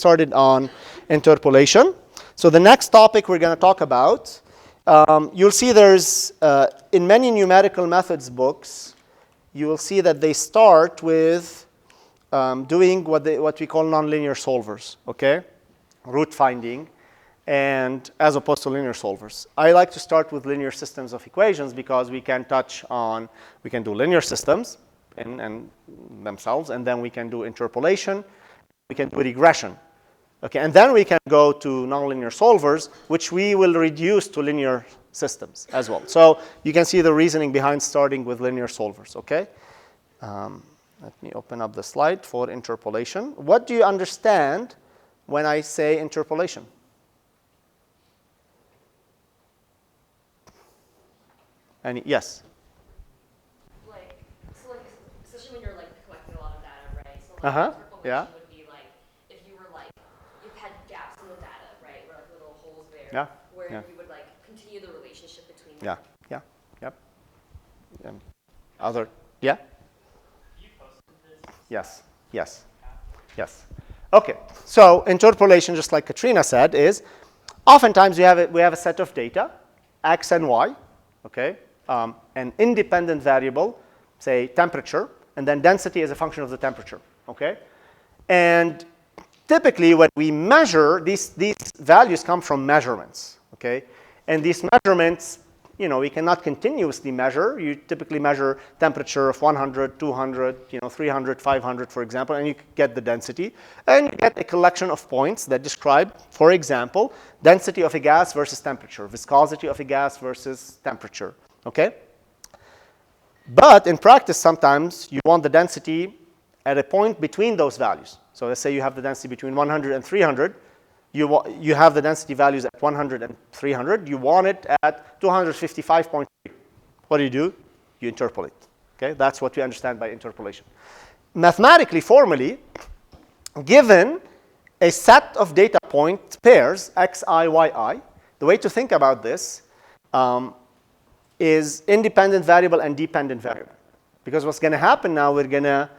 started on interpolation. So the next topic we're going to talk about, you'll see there's, in many numerical methods books, you will see that they start with doing what we call nonlinear solvers, okay? Root finding, and as opposed to linear solvers. I like to start with linear systems of equations because we can do linear systems and themselves, and then we can do interpolation, we can do regression. Okay, and then we can go to nonlinear solvers, which we will reduce to linear systems as well. So you can see the reasoning behind starting with linear solvers, okay? Let me open up the slide for interpolation. What do you understand when I say interpolation? Yes? Especially when you're collecting a lot of data, right? So interpolation yeah. would be if you were you've had gaps in the data, right? Where little holes there. Yeah. Where yeah. you would continue the relationship between them. Yeah. Yep. Other. Yeah. You posted this. Yes. Okay. So interpolation, just like Katrina said, is oftentimes we have a set of data, x and y. Okay. An independent variable, say temperature, and then density is a function of the temperature, okay? And typically when we measure, these values come from measurements, okay? And these measurements, we cannot continuously measure. You typically measure temperature of 100, 200, 300, 500, for example, and you get the density. And you get a collection of points that describe, for example, density of a gas versus temperature, viscosity of a gas versus temperature, okay? But in practice, sometimes you want the density at a point between those values. So let's say you have the density between 100 and 300. You have the density values at 100 and 300. You want it at 255.3. What do? You interpolate. Okay, that's what we understand by interpolation. Mathematically, formally, given a set of data point pairs, xi, yi, the way to think about this is independent variable and dependent variable. Because what's going to happen now, we're going to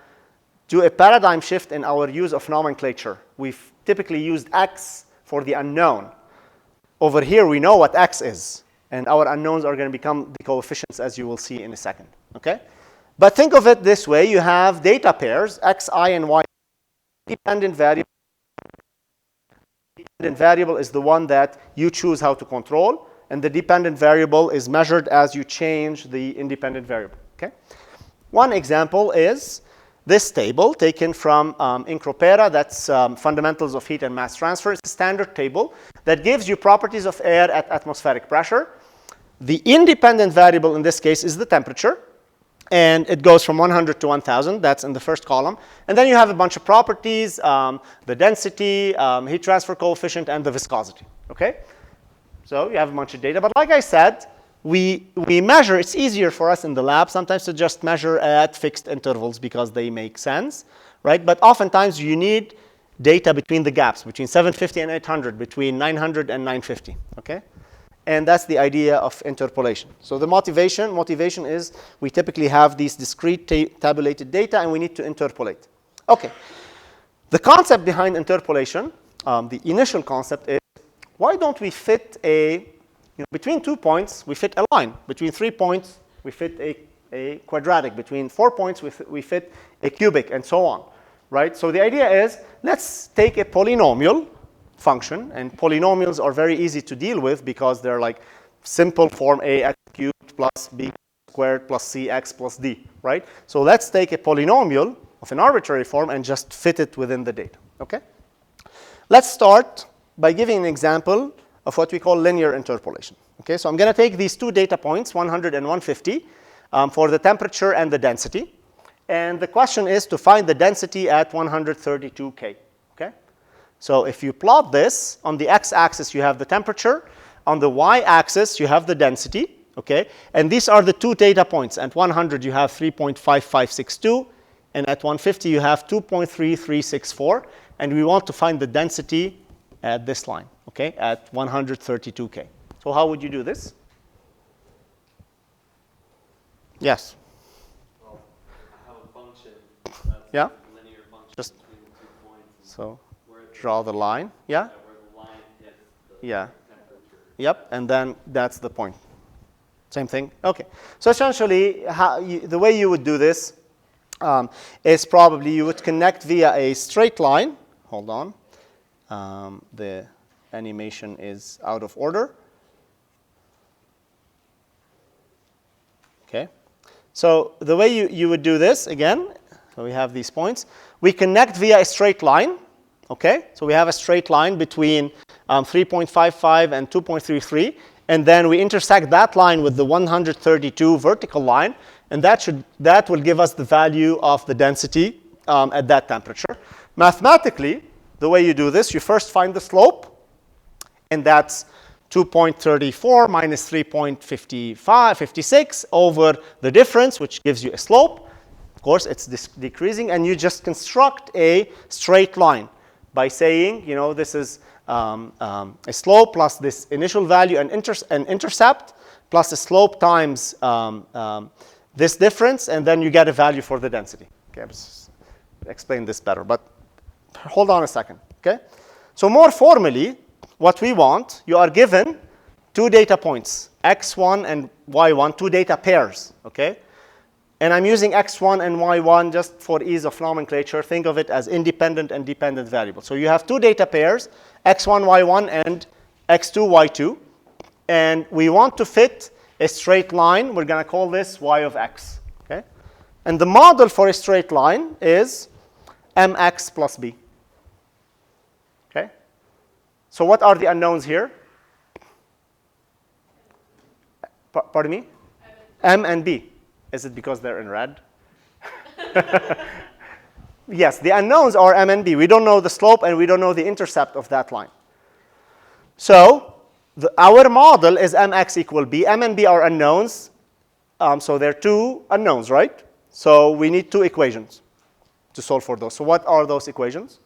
do a paradigm shift in our use of nomenclature. We've typically used x for the unknown. Over here, we know what x is. And our unknowns are going to become the coefficients, as you will see in a second. Okay? But think of it this way. You have data pairs, xi and y. Dependent variable. Dependent variable is the one that you choose how to control. And the dependent variable is measured as you change the independent variable. Okay? One example is this table taken from Incropera. That's Fundamentals of Heat and Mass Transfer. It's a standard table that gives you properties of air at atmospheric pressure. The independent variable in this case is the temperature. And it goes from 100 to 1,000. That's in the first column. And then you have a bunch of properties, the density, heat transfer coefficient, and the viscosity. Okay? So you have a bunch of data. But like I said, we measure. It's easier for us in the lab sometimes to just measure at fixed intervals because they make sense, right? But oftentimes you need data between the gaps, between 750 and 800, between 900 and 950, okay? And that's the idea of interpolation. So the motivation is we typically have these discrete tabulated data, and we need to interpolate. Okay. The concept behind interpolation, the initial concept is, why don't we fit between 2 points, we fit a line. Between 3 points, we fit a quadratic. Between 4 points, we fit a cubic, and so on, right? So the idea is, let's take a polynomial function, and polynomials are very easy to deal with because they're like simple form ax cubed plus b squared plus cx plus d, right? So let's take a polynomial of an arbitrary form and just fit it within the data, okay? Let's start by giving an example of what we call linear interpolation. Okay, so I'm going to take these two data points, 100 and 150, for the temperature and the density. And the question is to find the density at 132K. Okay? So if you plot this, on the x-axis you have the temperature. On the y-axis you have the density. Okay? And these are the two data points. At 100 you have 3.5562. And at 150 you have 2.3364. And we want to find the density at this line, okay, at 132K. So how would you do this? Yes? Well, I have a function Yeah? a linear function Just between the 2 points. So Where it draw the line. Yeah? Where the line hits the Yeah. temperature. Yep, and then that's the point. Same thing? Okay. So essentially, the way you would do this is probably you would connect via a straight line. Hold on. The animation is out of order. Okay. So the way you would do this, again, so we have these points. We connect via a straight line. Okay. So we have a straight line between 3.55 and 2.33. And then we intersect that line with the 132 vertical line. And that will give us the value of the density at that temperature. Mathematically, the way you do this, you first find the slope. And that's 2.34 minus 3.56 over the difference, which gives you a slope. Of course, it's decreasing. And you just construct a straight line by saying, this is a slope plus this initial value and intercept plus a slope times this difference, and then you get a value for the density. Okay, I'll just explain this better, but hold on a second. Okay, so more formally, what we want, you are given two data points, x1 and y1, two data pairs. Okay, and I'm using x1 and y1 just for ease of nomenclature. Think of it as independent and dependent variables. So you have two data pairs, x1, y1, and x2, y2. And we want to fit a straight line. We're going to call this y of x. Okay? And the model for a straight line is mx plus b. Okay? So what are the unknowns here? Pardon me? M and b. Is it because they're in red? Yes, the unknowns are m and b. We don't know the slope and we don't know the intercept of that line. So our model is mx equal b. M and b are unknowns. So they're two unknowns, right? So we need two equations to solve for those. So what are those equations?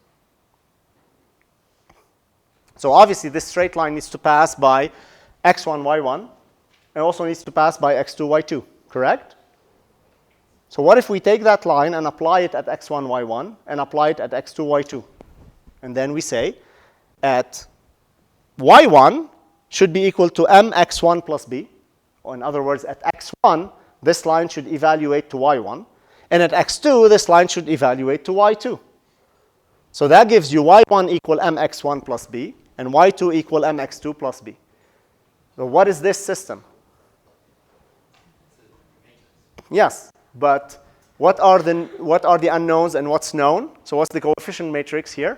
So obviously this straight line needs to pass by x1, y1, and also needs to pass by x2, y2, correct? So what if we take that line and apply it at x1, y1, and apply it at x2, y2? And then we say at y1 should be equal to mx1 plus b. Or in other words, at x1, this line should evaluate to y1. And at x2, this line should evaluate to y2. So that gives you y1 equal mx1 plus b, and y2 equal mx2 plus b. So what is this system? Yes. But what are the unknowns and what's known? So what's the coefficient matrix here?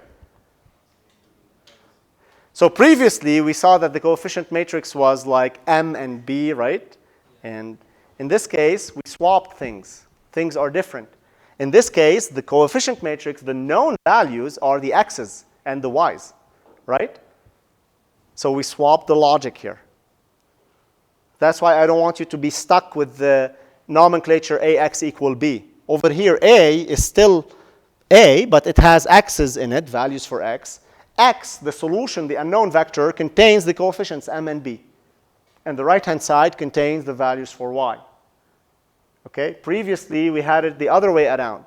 So previously, we saw that the coefficient matrix was like m and b, right? And in this case, we swapped things. Things are different. In this case, the coefficient matrix, the known values are the x's and the y's, right? So we swapped the logic here. That's why I don't want you to be stuck with the nomenclature ax equal b. Over here, a is still a, but it has x's in it, values for x. X, the solution, the unknown vector, contains the coefficients m and b. And the right-hand side contains the values for y. Okay? Previously, we had it the other way around.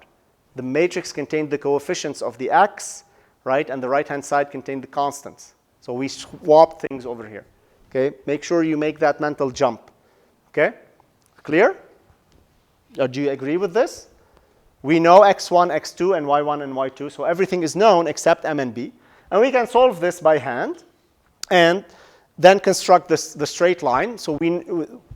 The matrix contained the coefficients of the x, right? And the right-hand side contained the constants. So we swapped things over here. Okay? Make sure you make that mental jump. Okay? Clear? Do you agree with this? We know x1, x2, and y1 and y2. So everything is known except m and b. And we can solve this by hand and then construct the straight line. So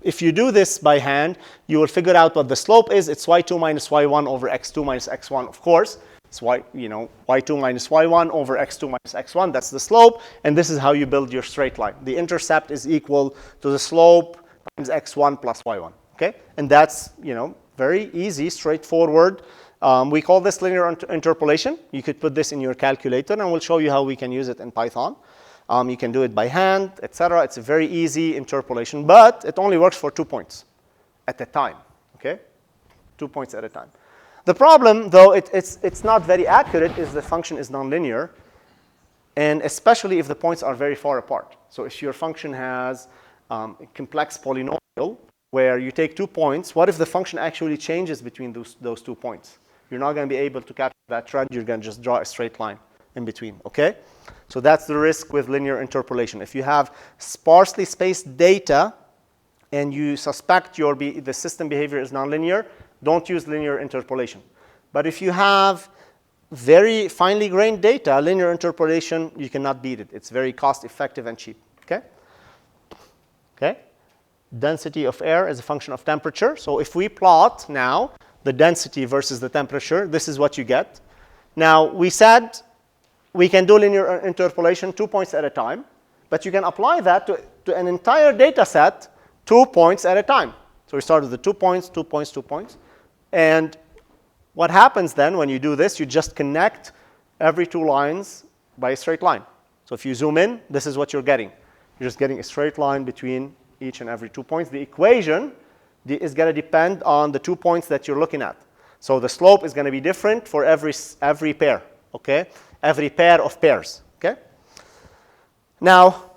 if you do this by hand, you will figure out what the slope is. It's y2 minus y1 over x2 minus x1, of course. It's y2 minus y1 over x2 minus x1. That's the slope. And this is how you build your straight line. The intercept is equal to the slope times x1 plus y1. Okay? And that's, very easy, straightforward. We call this linear interpolation. You could put this in your calculator, and we'll show you how we can use it in Python. You can do it by hand, etc. It's a very easy interpolation, but it only works for 2 points at a time. Okay? 2 points at a time. The problem, though it's not very accurate, is the function is nonlinear, and especially if the points are very far apart. So if your function has a complex polynomial, where you take 2 points, what if the function actually changes between those 2 points? You're not going to be able to capture that trend. You're going to just draw a straight line. in between, okay? So that's the risk with linear interpolation. If you have sparsely spaced data and you suspect the system behavior is nonlinear, don't use linear interpolation. But if you have very finely grained data, linear interpolation, you cannot beat it. It's very cost effective and cheap, okay? Okay? Density of air is a function of temperature. So if we plot now the density versus the temperature, this is what you get. Now, we said we can do linear interpolation 2 points at a time, but you can apply that to an entire data set 2 points at a time. So we start with the 2 points, 2 points, 2 points. And what happens then when you do this, you just connect every 2 lines by a straight line. So if you zoom in, this is what you're getting. You're just getting a straight line between each and every 2 points. The equation is going to depend on the 2 points that you're looking at. So the slope is going to be different for every pair, okay? Every pair of pairs, okay? Now,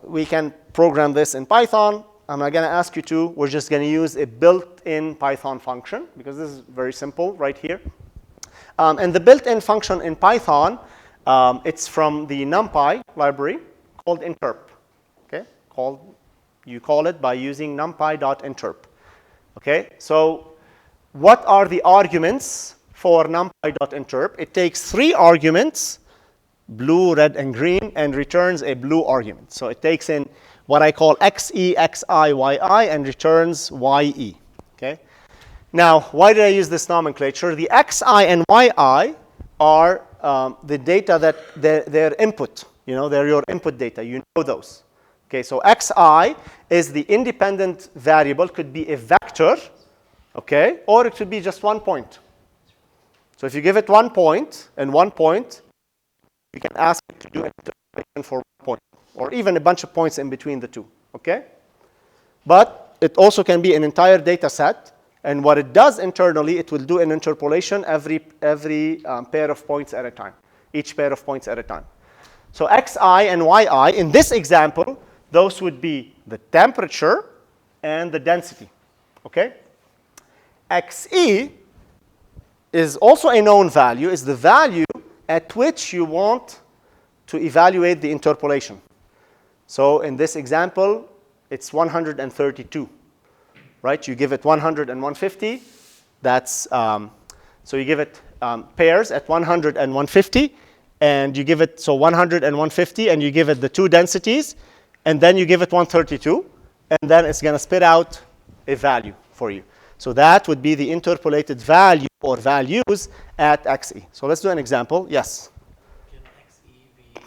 we can program this in Python. I'm not going to ask you to. We're just going to use a built-in Python function because this is very simple right here. And the built-in function in Python, it's from the NumPy library called interp, okay? You call it by using numpy.interp. Okay, so what are the arguments for numpy.interp? It takes 3 arguments, blue, red, and green, and returns a blue argument. So it takes in what I call xe, xi, yi, and returns ye. Okay. Now, why did I use this nomenclature? The xi and yi are the data that they're input. They're your input data. You know those. Okay, so xi is the independent variable, could be a vector, okay, or it could be just 1 point. So if you give it 1 point and 1 point, you can ask it to do interpolation for 1 point, or even a bunch of points in between the two, okay? But it also can be an entire data set, and what it does internally, it will do an interpolation every pair of points at a time, each pair of points at a time. So xi and yi, in this example, those would be the temperature and the density, okay? Xe is also a known value, is the value at which you want to evaluate the interpolation. So in this example, it's 132, right? You give it 100 and 150. That's, so you give it pairs at 100 and 150, and you give it, so 100 and 150, and you give it the 2 densities, and then you give it 132, and then it's going to spit out a value for you. So that would be the interpolated value or values at xe. So let's do an example. Yes? Can XE be like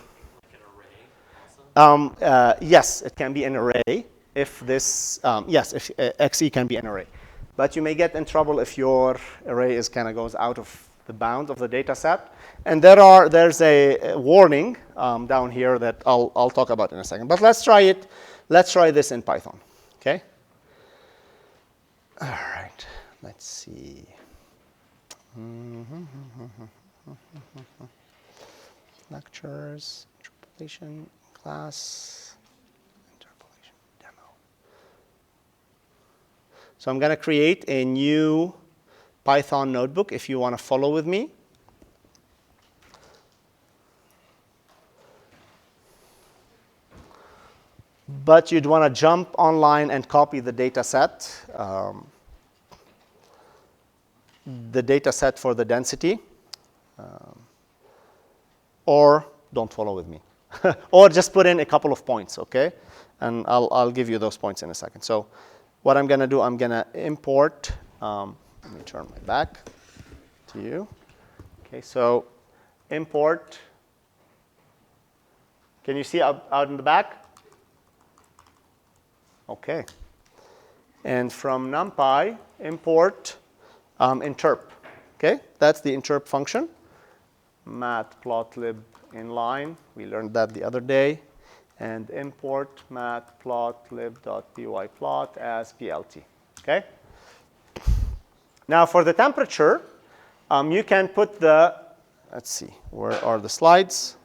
an array also? Yes, it can be an array if this, yes, if xe can be an array. But you may get in trouble if your array goes out of the bound of the data set. And there's a warning down here that I'll talk about in a second. But let's try it. Let's try this in Python. Okay? All right. Let's see. Lectures, interpolation, class, interpolation, demo. So I'm going to create a new Python notebook if you want to follow with me. But you'd want to jump online and copy the data set for the density. Or don't follow with me. Or just put in a couple of points, okay? And I'll give you those points in a second. So what I'm going to do, I'm going to import. Let me turn my back to you. Okay, so import. Can you see out in the back? Okay. And from NumPy, import interp. Okay, that's the interp function. Matplotlib inline. We learned that the other day. And import matplotlib.pyplot as plt. Okay. Now for the temperature, you can put the. Let's see. Where are the slides?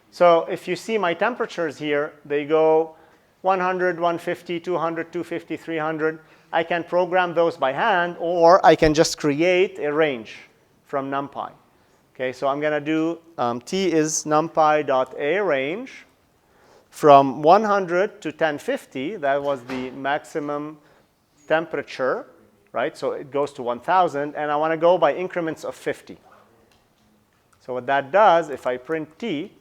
So if you see my temperatures here, they go 100, 150, 200, 250, 300. I can program those by hand, or I can just create a range from NumPy. Okay, so I'm going to do t is numpy.a range from 100 to 1050. That was the maximum temperature, right? So it goes to 1,000, and I want to go by increments of 50. So what that does, if I print t,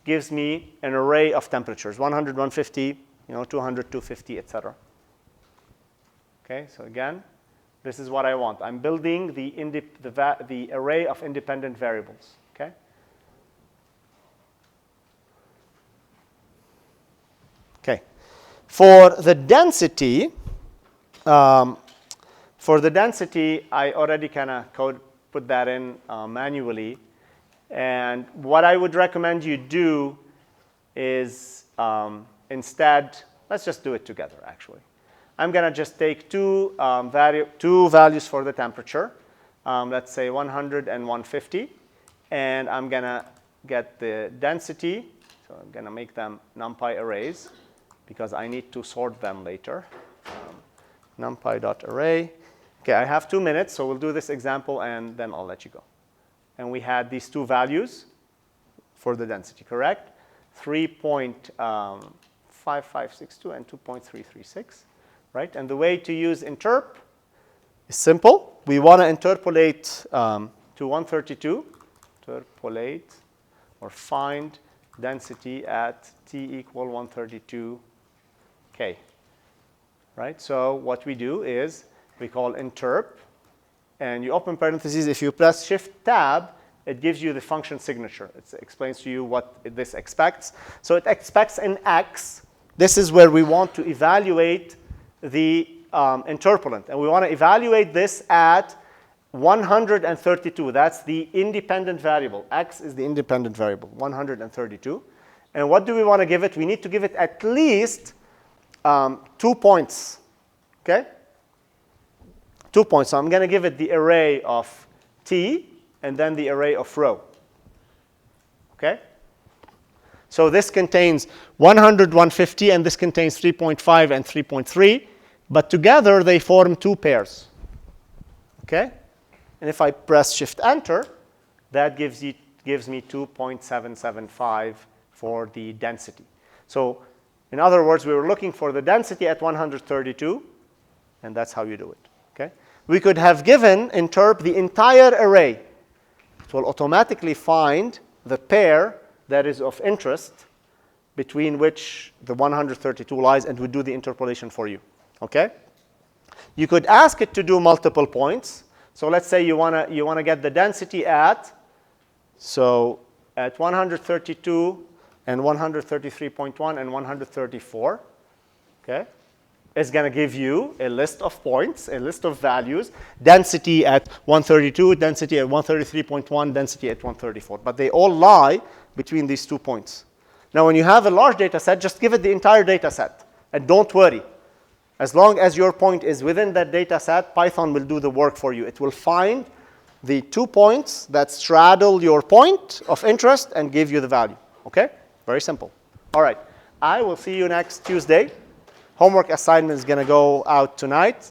gives me an array of temperatures: 100, 150, 200, 250, etc. Okay, so again, this is what I want. I'm building the array of independent variables. Okay. Okay. For the density, I already kind of put that in manually. And what I would recommend you do is instead, let's just do it together, actually. I'm going to just take two values for the temperature. Let's say 100 and 150. And I'm going to get the density. So I'm going to make them NumPy arrays, because I need to sort them later. NumPy.array. OK, I have 2 minutes, so we'll do this example, and then I'll let you go. And we had these two values for the density, correct? 3.5562 and 2.336. Right? And the way to use interp is simple. We want to interpolate to 132. Interpolate or find density at t equal 132 k. Right? So what we do is we call interp, and you open parentheses. If you press Shift-Tab, it gives you the function signature. It explains to you what this expects. So it expects an x. This is where we want to evaluate the interpolant. And we want to evaluate this at 132. That's the independent variable. X is the independent variable, 132. And what do we want to give it? We need to give it at least 2 points. OK? 2 points. So I'm going to give it the array of t and then the array of rho. OK? So this contains 100, 150, and this contains 3.5 and 3.3. But together, they form two pairs. OK? And if I press Shift-Enter, that gives me 2.775 for the density. So in other words, we were looking for the density at 132, and that's how you do it. OK? We could have given interp the entire array. It will automatically find the pair that is of interest between which the 132 lies, and would do the interpolation for you. OK? You could ask it to do multiple points. So let's say you want to get the density at 132 and 133.1 and 134. OK? It's going to give you a list of points, a list of values, density at 132, density at 133.1, density at 134. But they all lie between these 2 points. Now, when you have a large data set, just give it the entire data set. And don't worry. As long as your point is within that data set, Python will do the work for you. It will find the 2 points that straddle your point of interest and give you the value. OK? Very simple. All right. I will see you next Tuesday. Homework assignment is going to go out tonight.